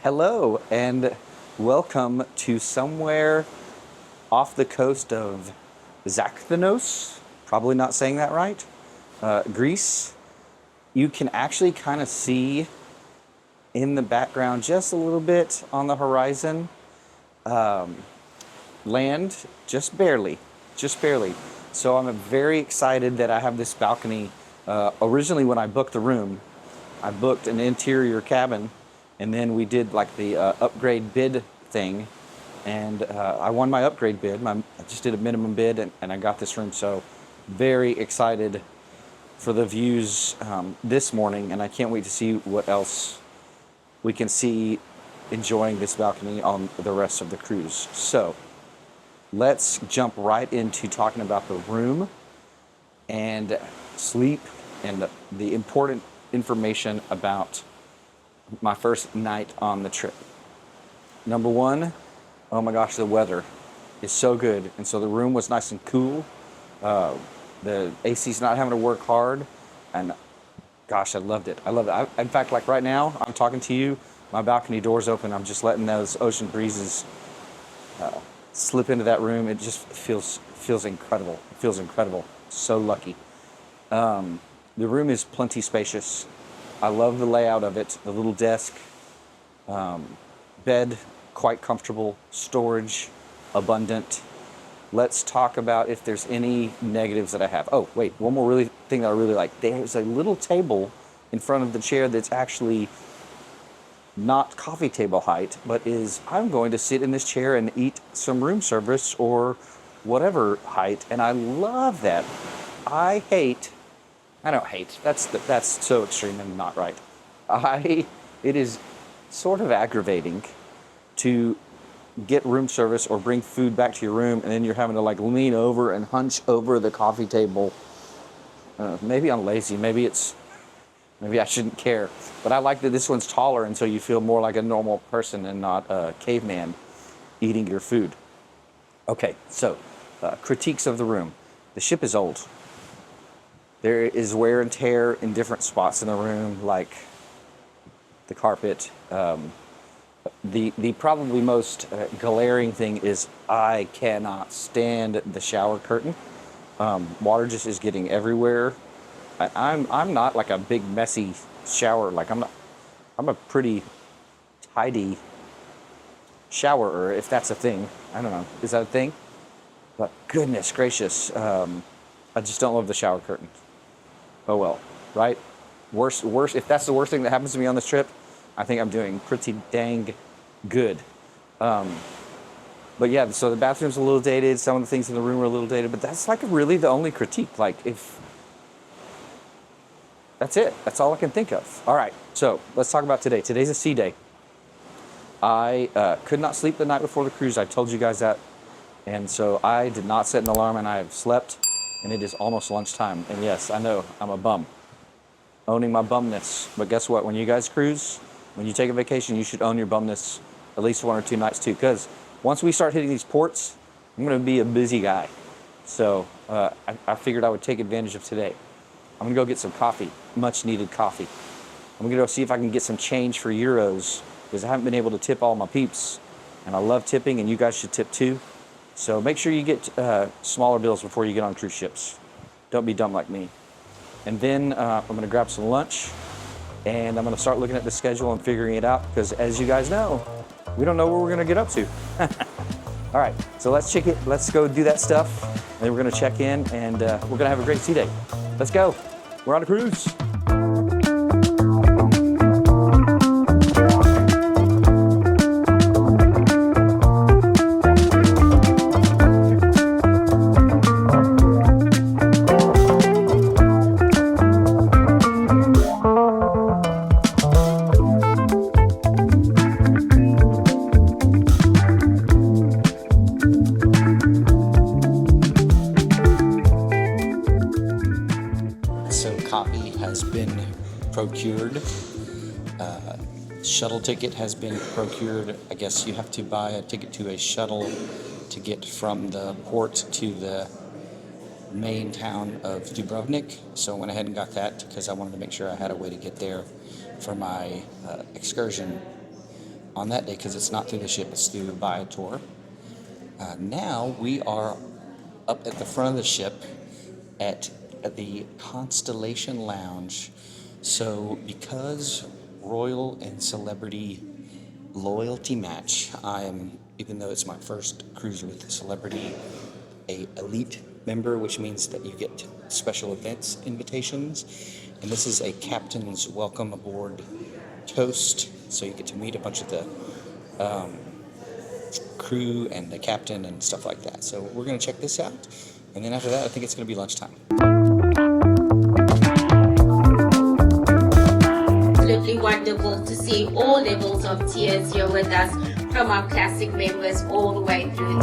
Hello and welcome to somewhere off the coast of Zakynthos, probably not saying that right, Greece. You can actually kind of see in the background just a little bit on the horizon, land just barely, just barely. So I'm very excited that I have this balcony. Originally when I booked the room, I booked an interior cabin, and then we did like the upgrade bid thing, and I won my upgrade bid. I just did a minimum bid, and I got this room. So very excited for the views this morning, and I can't wait to see what else we can see enjoying this balcony on the rest of the cruise. So let's jump right into talking about the room and sleep and the important information about my first night on the trip. Number one, oh my gosh, the weather is so good. And so the room was nice and cool. The AC's not having to work hard. And gosh, I loved it. I love it. In fact, like right now, I'm talking to you, my balcony door's open. I'm just letting those ocean breezes slip into that room. It just feels incredible. It feels incredible. So lucky. The room is plenty spacious. I love the layout of it. The little desk, bed, quite comfortable, storage, abundant. Let's talk about if there's any negatives that I have. Oh, wait, one more thing that I really like. There's a little table in front of the chair that's actually not coffee table height, but I'm going to sit in this chair and eat some room service or whatever height, and I love that. I don't hate. That's so extreme and not right. It is sort of aggravating to get room service or bring food back to your room, and then you're having to like lean over and hunch over the coffee table. Maybe I'm lazy. Maybe I shouldn't care. But I like that this one's taller, and so you feel more like a normal person and not a caveman eating your food. Okay, so critiques of the room. The ship is old. There is wear and tear in different spots in the room, like the carpet. The probably most glaring thing is I cannot stand the shower curtain. Water just is getting everywhere. I'm not like a big messy shower. Like I'm a pretty tidy showerer, if that's a thing. I don't know. Is that a thing? But goodness gracious, I just don't love the shower curtain. Oh well, right? Worst. If that's the worst thing that happens to me on this trip, I think I'm doing pretty dang good. But yeah, so the bathroom's a little dated. Some of the things in the room are a little dated, but that's like really the only critique. Like that's it. That's all I can think of. All right, so let's talk about today. Today's a sea day. I could not sleep the night before the cruise. I told you guys that. And so I did not set an alarm, and I have slept, and it is almost lunchtime. And yes, I know, I'm a bum. Owning my bumness. But guess what? When you guys cruise, when you take a vacation, you should own your bumness at least 1 or 2 nights too. Because once we start hitting these ports, I'm going to be a busy guy. So I figured I would take advantage of today. I'm going to go get some coffee, much needed coffee. I'm going to go see if I can get some change for euros, because I haven't been able to tip all my peeps. And I love tipping, and you guys should tip too. So make sure you get smaller bills before you get on cruise ships. Don't be dumb like me. And then I'm going to grab some lunch, and I'm going to start looking at the schedule and figuring it out, because as you guys know, we don't know what we're going to get up to. All right, so let's check it. Let's go do that stuff, and then we're going to check in, and we're going to have a great sea day. Let's go. We're on a cruise. Procured. Shuttle ticket has been procured. I guess you have to buy a ticket to a shuttle to get from the port to the main town of Dubrovnik. So I went ahead and got that because I wanted to make sure I had a way to get there for my excursion on that day, because it's not through the ship, it's through by a tour. Now we are up at the front of the ship at the Constellation Lounge. So because royal and celebrity loyalty match, even though it's my first cruise with a celebrity, a elite member, which means that you get special events invitations. And this is a captain's welcome aboard toast. So you get to meet a bunch of the crew and the captain and stuff like that. So we're going to check this out. And then after that, I think it's going to be lunchtime. Absolutely wonderful to see all levels of tiers here with us, from our classic members all the way through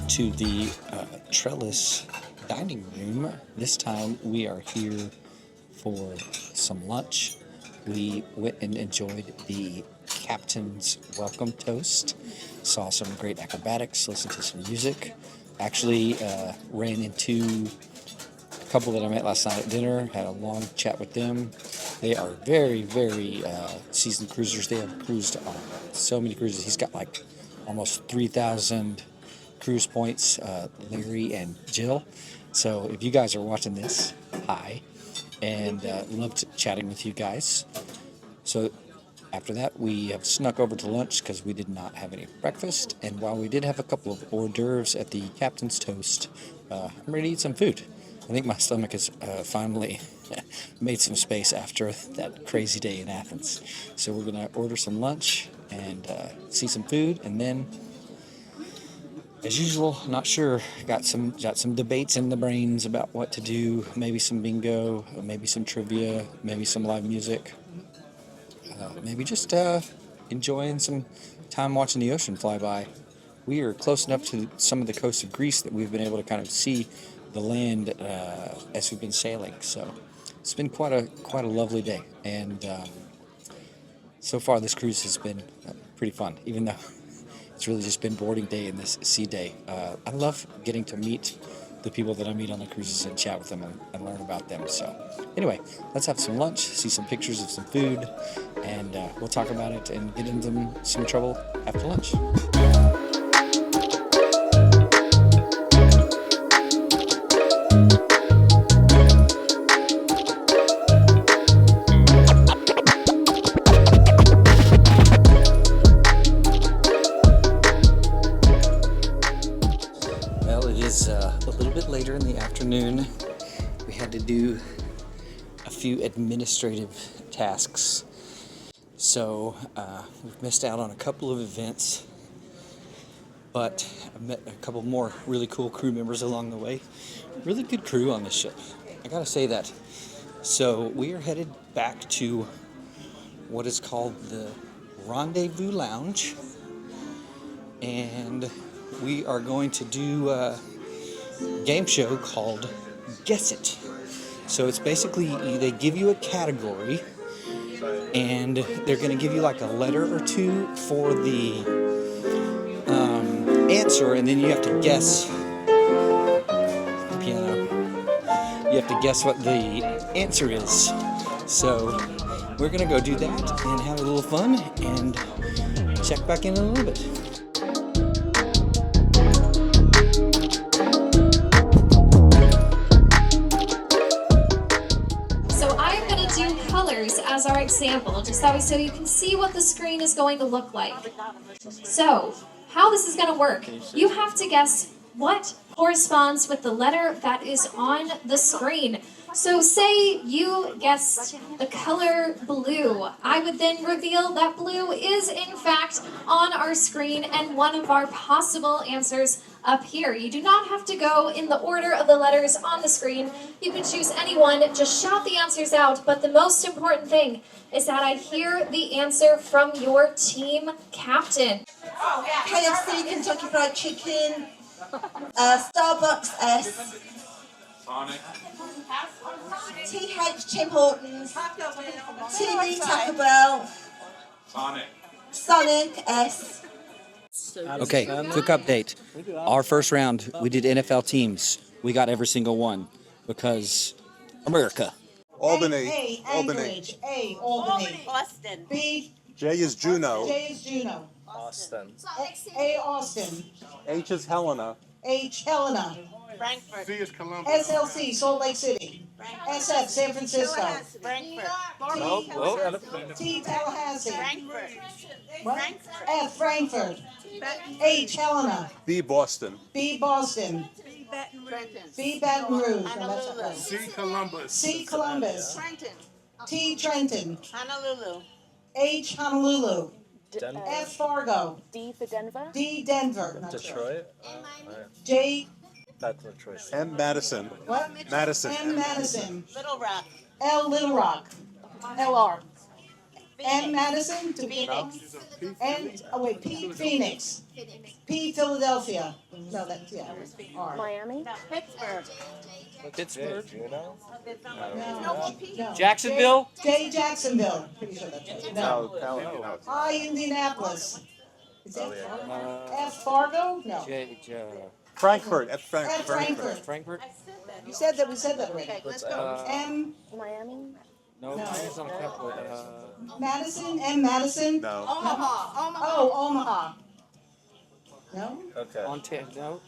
to to the Trellis dining room. This time we are here for some lunch. We went and enjoyed the captain's welcome toast, saw some great acrobatics, listened to some music. Actually ran into a couple that I met last night at dinner, had a long chat with them. They are very, very seasoned cruisers. They have cruised on so many cruises. He's got like almost 3,000 cruise points, Larry and Jill. So if you guys are watching this, hi, and loved chatting with you guys. So after that, we have snuck over to lunch because we did not have any breakfast. And while we did have a couple of hors d'oeuvres at the captain's toast, I'm ready to eat some food. I think my stomach has finally made some space after that crazy day in Athens. So we're gonna order some lunch and see some food, and then, as usual, not sure. Got some debates in the brains about what to do. Maybe some bingo, maybe some trivia, maybe some live music. Maybe just enjoying some time watching the ocean fly by. We are close enough to some of the coast of Greece that we've been able to kind of see the land as we've been sailing. So it's been quite a lovely day. And so far this cruise has been pretty fun, even though it's really just been boarding day and this sea day. I love getting to meet the people that I meet on the cruises and chat with them and learn about them. So anyway, let's have some lunch, see some pictures of some food, and we'll talk about it and get into some trouble after lunch. Later in the afternoon, we had to do a few administrative tasks, so we've missed out on a couple of events, but I've met a couple more really cool crew members along the way. Really good crew on this ship, I gotta say that. So we are headed back to what is called the Rendezvous Lounge, and we are going to do game show called Guess It. So it's basically, they give you a category and they're going to give you like a letter or two for the answer, and then you have to guess the piano. You have to guess what the answer is. So we're going to go do that and have a little fun and check back in a little bit. As our example, just that way so you can see what the screen is going to look like. So, how this is going to work, you have to guess what corresponds with the letter that is on the screen. So say you guessed the color blue. I would then reveal that blue is in fact on our screen, and one of our possible answers up here. You do not have to go in the order of the letters on the screen. You can choose any one, just shout the answers out, but the most important thing is that I hear the answer from your team captain. KFC, Kentucky Fried Chicken, Starbucks S, Sonic. TH Tim Hortons, TV Taco Bell, Sonic. Sonic S. Okay, quick update. Our first round, we did NFL teams. We got every single one because America. Albany. Albany. Albany. Albany. Austin. B. J is Juno. J is Juno. Austin. A. Austin. H is Helena. H. Helena. Frankfurt. C is Columbus. SLC. Salt Lake City. SF. San Francisco. Frankfurt. T. Tallahassee. Frankfurt. What? F. Frankfurt. H. Helena. B Boston. B. Boston. B. Baton Rouge. No, that's not right. C Columbus. C. Columbus. Trenton. T. Trenton. Honolulu. H. Honolulu. F. Fargo. D for Denver. D. Denver. Not Detroit. Sure. J. M Madison. What? Madison. M. Madison. Little Rock. L. Little Rock. LR. M. Phoenix. Madison. To Phoenix. N. Oh wait. P. Phoenix. P. Philadelphia. No, that's yeah. R. Miami. No, Pittsburgh. Pittsburgh. No. No. Jacksonville? J. Jacksonville. Pretty sure that's right. No. I. Indianapolis. Is that F. Fargo? No. Frankfurt. At F. Frankfurt. Frankfurt? You said that. We said that already. Okay, let's go. M. Miami. No, Miami's on a couple. Madison. M. Madison. No. Omaha. Omaha. Oh, Omaha. No. Ontario.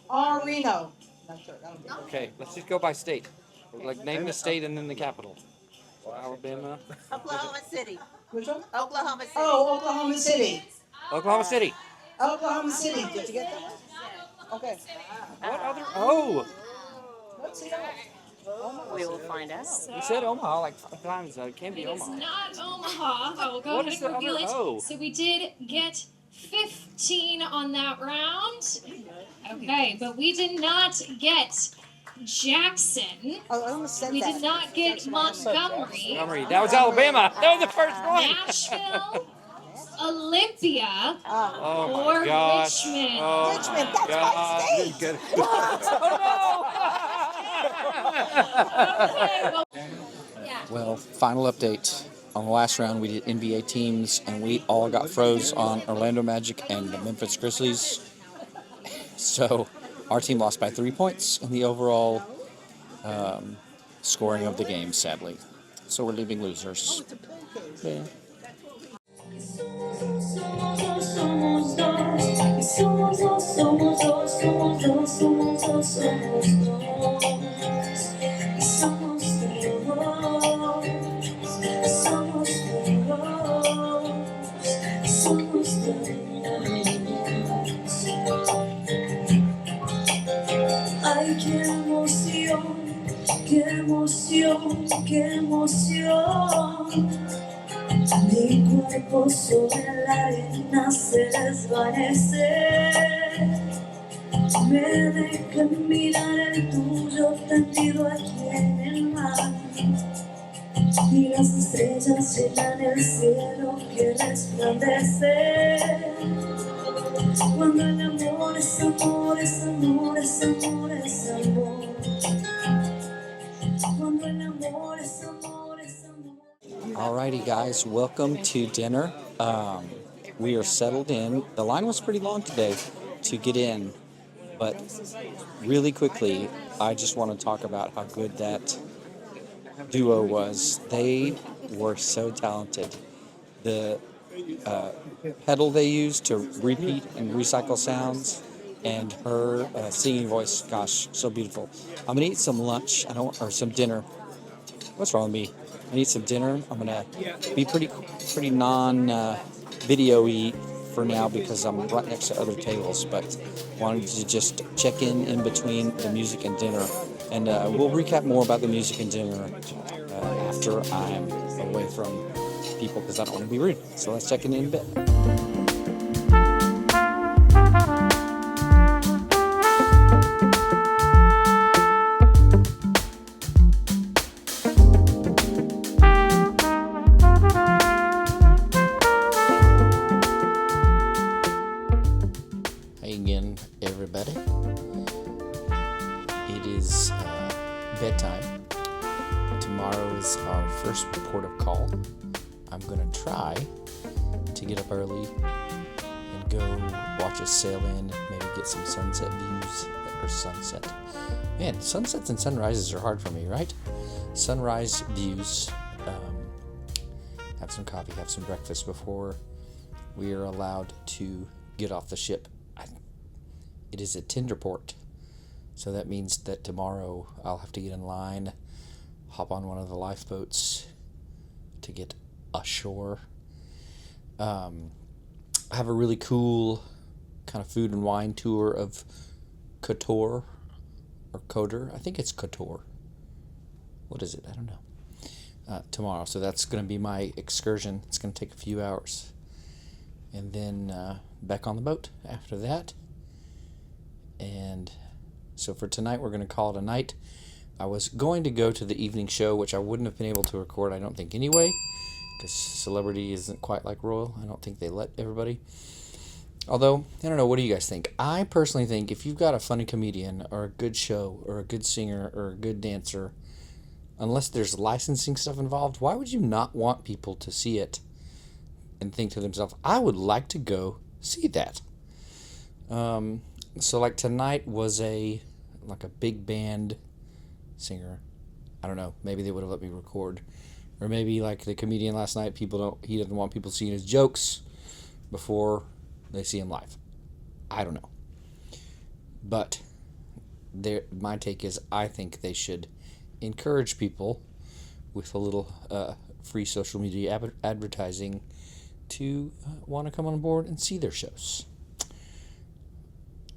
R. Reno. Not sure. I don't think. Okay, let's just go by state. Like name the state and then the capital. Alabama. Oklahoma City. Which one? Oklahoma City. Oh, Oklahoma City. Oklahoma City. Oklahoma City. Did you get that one? Okay. What other? Oh, What's the other? We will find out. you said Omaha like 5 times. It can't be It is Omaha. not Omaha. I will go What ahead is and the reveal other it. O? So we did get 15 on that round. Okay, but we did not get Jackson. Oh, I almost said We that. did not get Montgomery. Montgomery. That was Alabama. That was the first one. Nashville, Olympia, Oh or my gosh. Richmond. Oh Richmond, my that's my God. state. Get it. Okay, well, Well, final update. On the last round, we did NBA teams, and we all got froze on Orlando Magic and the Memphis Grizzlies. So our team lost by 3 points in the overall scoring of the game, sadly. So we're leaving losers. Yeah. Ay, qué emoción, qué emoción, qué emoción. Mi cuerpo sobre la arena se desvanece. Me deja mirar el tuyo tendido aquí en el mar. Y las estrellas llenan el cielo que resplandece. Cuando el amor es amor, es amor, es amor, es amor. Cuando el amor es amor, es amor. Alrighty, guys, welcome to dinner. We are settled in. The line was pretty long today to get in, but really quickly, I just want to talk about how good that duo was. They were so talented. The pedal they used to repeat and recycle sounds, and her singing voice, gosh, so beautiful. I'm gonna eat some lunch. Or some dinner. What's wrong with me? I need some dinner. I'm gonna be pretty non-video-y for now because I'm right next to other tables. But wanted to just check in between the music and dinner, and we'll recap more about the music and dinner after I'm away from people because I don't want to be rude. So let's check in a bit. everybody. It is bedtime. Tomorrow is our first port of call. I'm going to try to get up early and go watch us sail in, maybe get some sunset views, or sunset. Man, sunsets and sunrises are hard for me, right? Sunrise views, have some coffee, have some breakfast before we are allowed to get off the ship. It is a tender port, so that means that tomorrow I'll have to get in line, hop on one of the lifeboats to get ashore. I have a really cool kind of food and wine tour of Kotor, or Kotor. I think it's Kotor. What is it? I don't know. Tomorrow, so that's going to be my excursion. It's going to take a few hours. And then back on the boat after that. And so for tonight, we're going to call it a night. I was going to go to the evening show, which I wouldn't have been able to record, I don't think, anyway, because celebrity isn't quite like royal. I don't think they let everybody. Although, I don't know, what do you guys think? I personally think if you've got a funny comedian or a good show or a good singer or a good dancer, unless there's licensing stuff involved, why would you not want people to see it and think to themselves, I would like to go see that? So like tonight was a big band singer. I don't know, maybe they would have let me record. Or maybe like the comedian last night, he doesn't want people seeing his jokes before they see him live. I don't know. But my take is I think they should encourage people with a little free social media advertising to want to come on board and see their shows.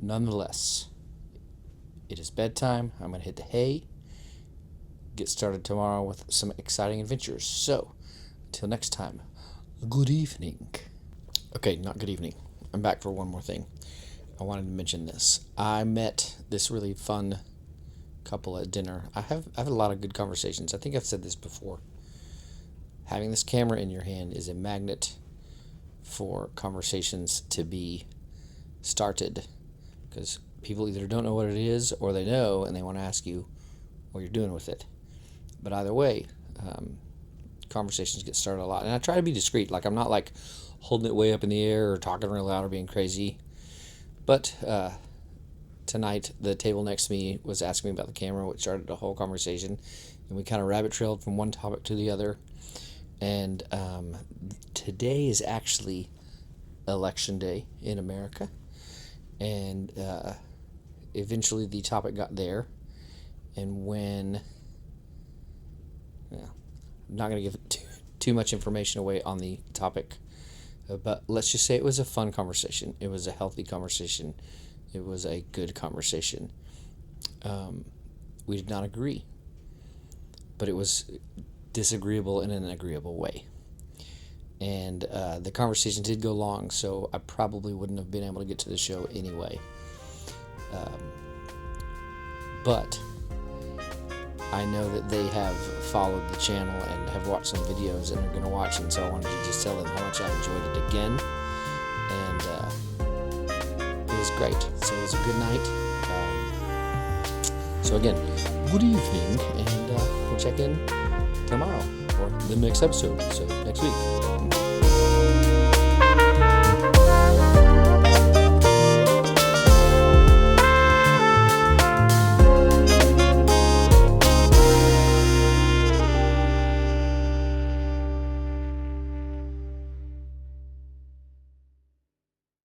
Nonetheless, it is bedtime. I'm going to hit the hay, get started tomorrow with some exciting adventures. So, until next time, good evening. Okay, not good evening. I'm back for one more thing. I wanted to mention this. I met this really fun couple at dinner. I've had a lot of good conversations. I think I've said this before. Having this camera in your hand is a magnet for conversations to be started, because people either don't know what it is or they know and they want to ask you what you're doing with it. But either way, conversations get started a lot. And I try to be discreet. Like, I'm not like holding it way up in the air or talking real loud or being crazy. But tonight, the table next to me was asking me about the camera, which started a whole conversation. And we kind of rabbit trailed from one topic to the other. And today is actually election day in America. And eventually the topic got there. And when... Yeah, I'm not going to give too much information away on the topic. But let's just say it was a fun conversation. It was a healthy conversation. It was a good conversation. We did not agree. But it was disagreeable in an agreeable way. And the conversation did go long, so I probably wouldn't have been able to get to the show anyway. But I know that they have followed the channel and have watched some videos and are going to watch, and so I wanted to just tell them how much I enjoyed it again. And it was great. So it was a good night. So again, good evening, and we'll check in tomorrow or the next episode, so next week.